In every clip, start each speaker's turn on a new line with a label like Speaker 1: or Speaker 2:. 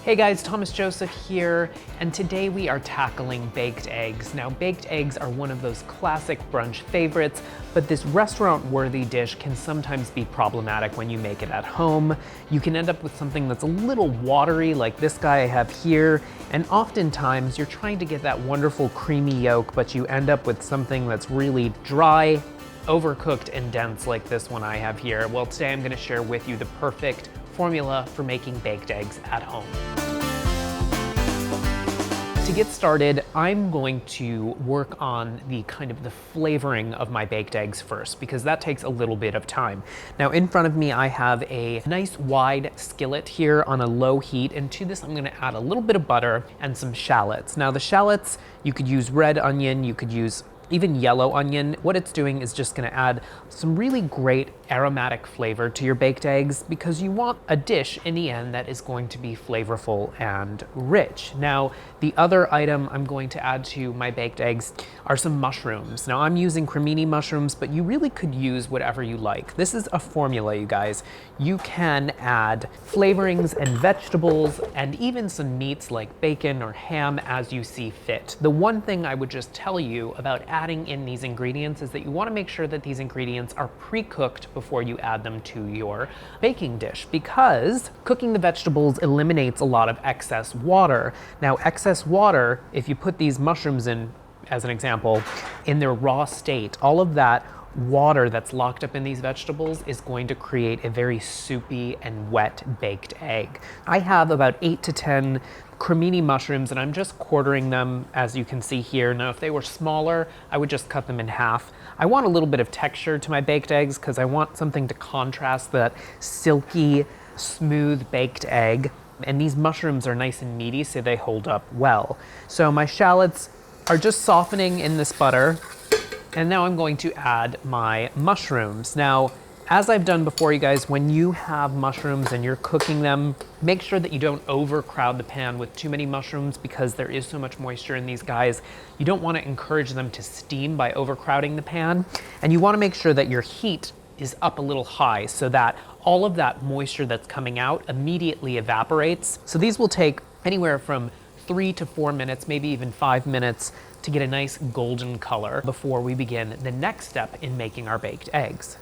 Speaker 1: Hey guys, Thomas Joseph here, and today we are tackling baked eggs. Now, baked eggs are one of those classic brunch favorites, but this restaurant-worthy dish can sometimes be problematic when you make it at home. You can end up with something that's a little watery, like this guy I have here, and oftentimes you're trying to get that wonderful creamy yolk, but you end up with something that's really dry, overcooked, and dense like this one I have here. Well, today I'm gonna share with you the perfect formula for making baked eggs at home. To get started, I'm going to work on the flavoring of my baked eggs first, because that takes a little bit of time. Now, in front of me, I have a nice wide skillet here on a low heat, and to this, I'm gonna add a little bit of butter and some shallots. Now, the shallots, you could use red onion, you could use even yellow onion. What it's doing is just gonna add some really great aromatic flavor to your baked eggs, because you want a dish in the end that is going to be flavorful and rich. Now, the other item I'm going to add to my baked eggs are some mushrooms. Now, I'm using cremini mushrooms, but you really could use whatever you like. This is a formula, you guys. You can add flavorings and vegetables and even some meats like bacon or ham as you see fit. The one thing I would just tell you about adding in these ingredients is that you want to make sure that these ingredients are pre-cooked before you add them to your baking dish, because cooking the vegetables eliminates a lot of excess water. Now, excess water, if you put these mushrooms in, as an example, in their raw state, all of that water that's locked up in these vegetables is going to create a very soupy and wet baked egg. I have about 8 to 10 cremini mushrooms, and I'm just quartering them, as you can see here. Now, if they were smaller, I would just cut them in half. I want a little bit of texture to my baked eggs because I want something to contrast that silky, smooth baked egg. And these mushrooms are nice and meaty, so they hold up well. So my shallots are just softening in this butter. And now I'm going to add my mushrooms. Now, as I've done before, you guys, when you have mushrooms and you're cooking them, make sure that you don't overcrowd the pan with too many mushrooms, because there is so much moisture in these guys. You don't want to encourage them to steam by overcrowding the pan. And you want to make sure that your heat is up a little high so that all of that moisture that's coming out immediately evaporates. So these will take anywhere from 3 to 4 minutes, maybe even 5 minutes, to get a nice golden color before we begin the next step in making our baked eggs.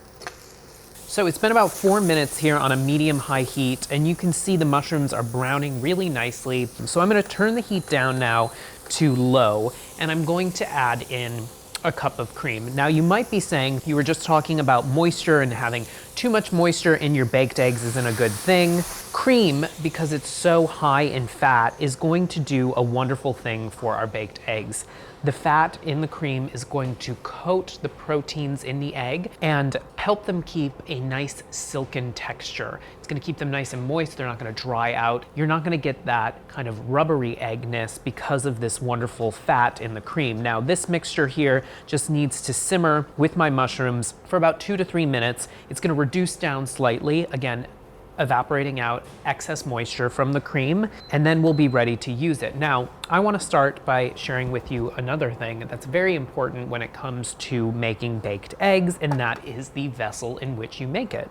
Speaker 1: So it's been about 4 minutes here on a medium-high heat, and you can see the mushrooms are browning really nicely. So I'm gonna turn the heat down now to low, and I'm going to add in a cup of cream. Now, you might be saying, you were just talking about moisture, and having too much moisture in your baked eggs isn't a good thing. Cream, because it's so high in fat, is going to do a wonderful thing for our baked eggs. The fat in the cream is going to coat the proteins in the egg and help them keep a nice silken texture. It's gonna keep them nice and moist. They're not gonna dry out. You're not gonna get that kind of rubbery eggness because of this wonderful fat in the cream. Now, this mixture here just needs to simmer with my mushrooms for about 2 to 3 minutes. It's gonna reduce down slightly, again, evaporating out excess moisture from the cream, and then we'll be ready to use it. Now, I want to start by sharing with you another thing that's very important when it comes to making baked eggs, and that is the vessel in which you make it.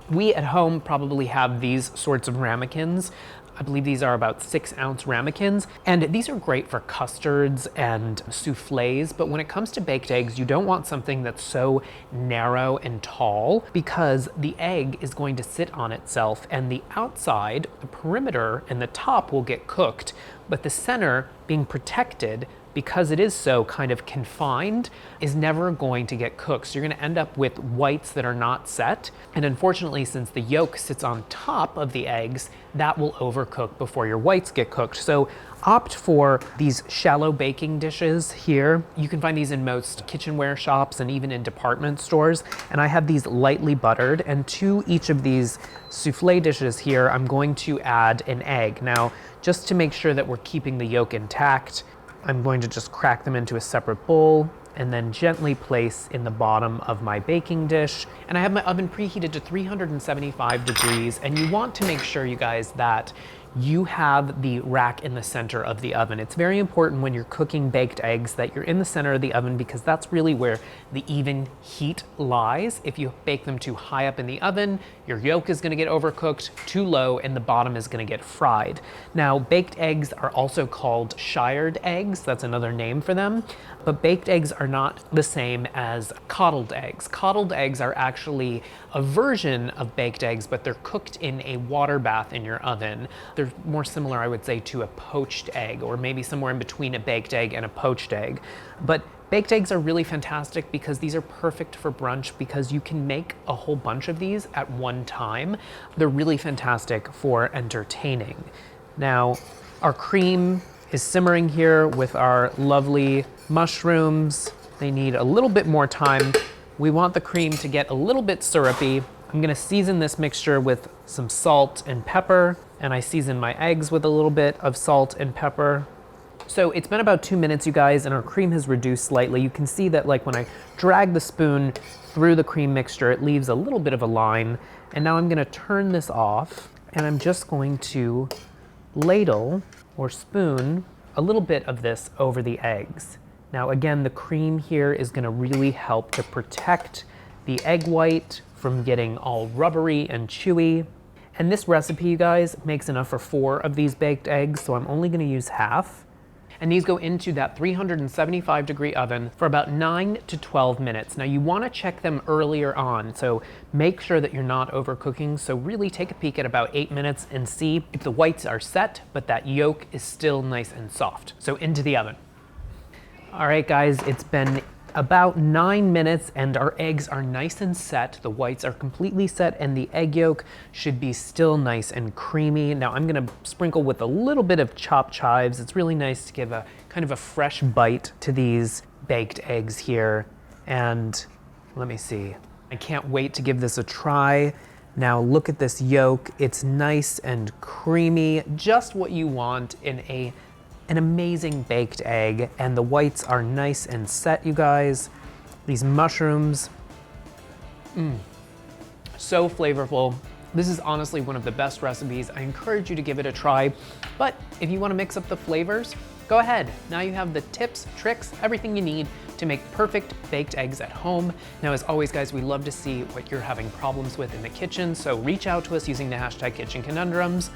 Speaker 1: We at home probably have these sorts of ramekins. I believe these are about 6-ounce ramekins, and these are great for custards and souffles, but when it comes to baked eggs, you don't want something that's so narrow and tall, because the egg is going to sit on itself, and the outside, the perimeter, and the top will get cooked, but the center, being protected because it is so kind of confined, is never going to get cooked. So you're gonna end up with whites that are not set. And unfortunately, since the yolk sits on top of the eggs, that will overcook before your whites get cooked. So opt for these shallow baking dishes here. You can find these in most kitchenware shops and even in department stores. And I have these lightly buttered, and to each of these souffle dishes here, I'm going to add an egg. Now, just to make sure that we're keeping the yolk intact, I'm going to just crack them into a separate bowl and then gently place in the bottom of my baking dish. And I have my oven preheated to 375 degrees, and you want to make sure, you guys, that you have the rack in the center of the oven. It's very important when you're cooking baked eggs that you're in the center of the oven because that's really where the even heat lies. If you bake them too high up in the oven, your yolk is gonna get overcooked, too low, and the bottom is gonna get fried. Now, baked eggs are also called shired eggs. That's another name for them. But baked eggs are not the same as coddled eggs. Coddled eggs are actually a version of baked eggs, but they're cooked in a water bath in your oven. They're more similar, I would say, to a poached egg, or maybe somewhere in between a baked egg and a poached egg. But baked eggs are really fantastic because these are perfect for brunch because you can make a whole bunch of these at one time. They're really fantastic for entertaining. Now, our cream is simmering here with our lovely mushrooms. They need a little bit more time. We want the cream to get a little bit syrupy. I'm gonna season this mixture with some salt and pepper, and I season my eggs with a little bit of salt and pepper. So it's been about 2 minutes, you guys, and our cream has reduced slightly. You can see that like when I drag the spoon through the cream mixture, it leaves a little bit of a line. And now I'm gonna turn this off, and I'm just going to ladle or spoon a little bit of this over the eggs. Now again, the cream here is gonna really help to protect the egg white from getting all rubbery and chewy. And this recipe, you guys, makes enough for 4 of these baked eggs, so I'm only gonna use half. And these go into that 375-degree oven for about 9 to 12 minutes. Now you wanna check them earlier on, so make sure that you're not overcooking. So really take a peek at about 8 minutes and see if the whites are set, but that yolk is still nice and soft. So into the oven. All right, guys, it's been about 9 minutes and our eggs are nice and set. The whites are completely set and the egg yolk should be still nice and creamy. Now I'm gonna sprinkle with a little bit of chopped chives. It's really nice to give a kind of a fresh bite to these baked eggs here. And let me see. I can't wait to give this a try. Now look at this yolk. It's nice and creamy, just what you want in an amazing baked egg, and the whites are nice and set, you guys. These mushrooms, so flavorful. This is honestly one of the best recipes. I encourage you to give it a try, but if you wanna mix up the flavors, go ahead. Now you have the tips, tricks, everything you need to make perfect baked eggs at home. Now, as always, guys, we love to see what you're having problems with in the kitchen, so reach out to us using the hashtag Kitchen Conundrums.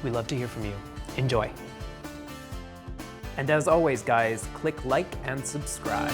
Speaker 1: We love to hear from you. Enjoy. And as always, guys, click like and subscribe.